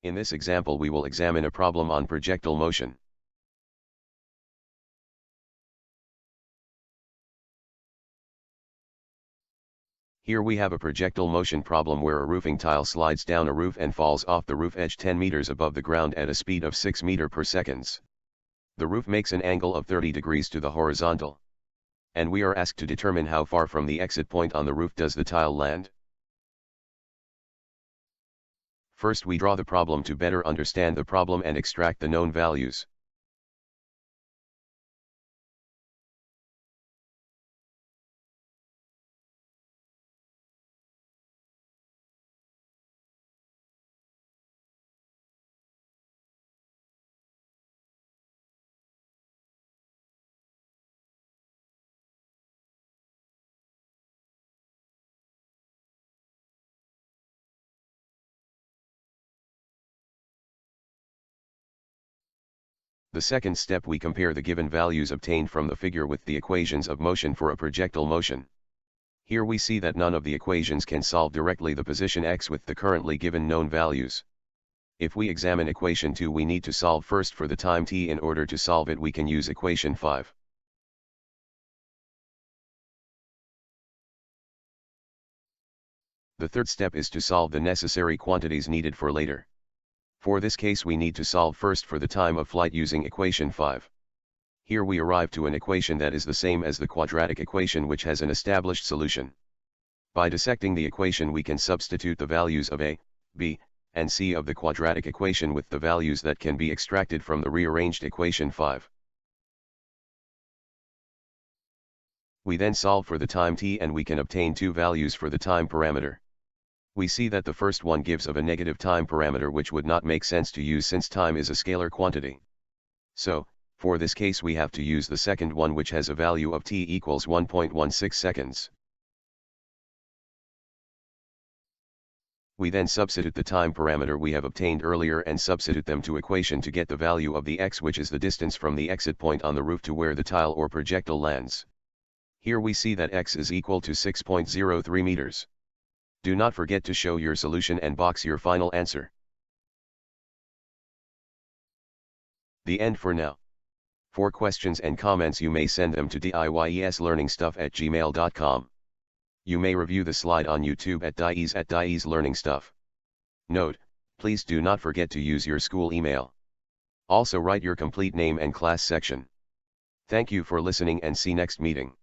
In this example we will examine a problem on projectile motion. Here we have a projectile motion problem where a roofing tile slides down a roof and falls off the roof edge 10 meters above the ground at a speed of 6 meters per second. The roof makes an angle of 30 degrees to the horizontal. And we are asked to determine how far from the exit point on the roof does the tile land. First we draw the problem to better understand the problem and extract the known values. The second step, we compare the given values obtained from the figure with the equations of motion for a projectile motion. Here we see that none of the equations can solve directly the position x with the currently given known values. If we examine equation 2, we need to solve first for the time t. In order to solve it we can use equation 5. The third step is to solve the necessary quantities needed for later. For this case we need to solve first for the time of flight using equation 5. Here we arrive to an equation that is the same as the quadratic equation, which has an established solution. By dissecting the equation we can substitute the values of a, b, and c of the quadratic equation with the values that can be extracted from the rearranged equation 5. We then solve for the time t and we can obtain two values for the time parameter. We see that the first one gives of a negative time parameter, which would not make sense to use since time is a scalar quantity. So, for this case we have to use the second one, which has a value of t equals 1.16 seconds. We then substitute the time parameter we have obtained earlier and substitute them to equation to get the value of the x, which is the distance from the exit point on the roof to where the tile or projectile lands. Here we see that x is equal to 6.03 meters. Do not forget to show your solution and box your final answer. The end for now. For questions and comments you may send them to diyeslearningstuff@gmail.com. You may review the slide on YouTube at @dies learningstuff. Note, please do not forget to use your school email. Also write your complete name and class section. Thank you for listening and see next meeting.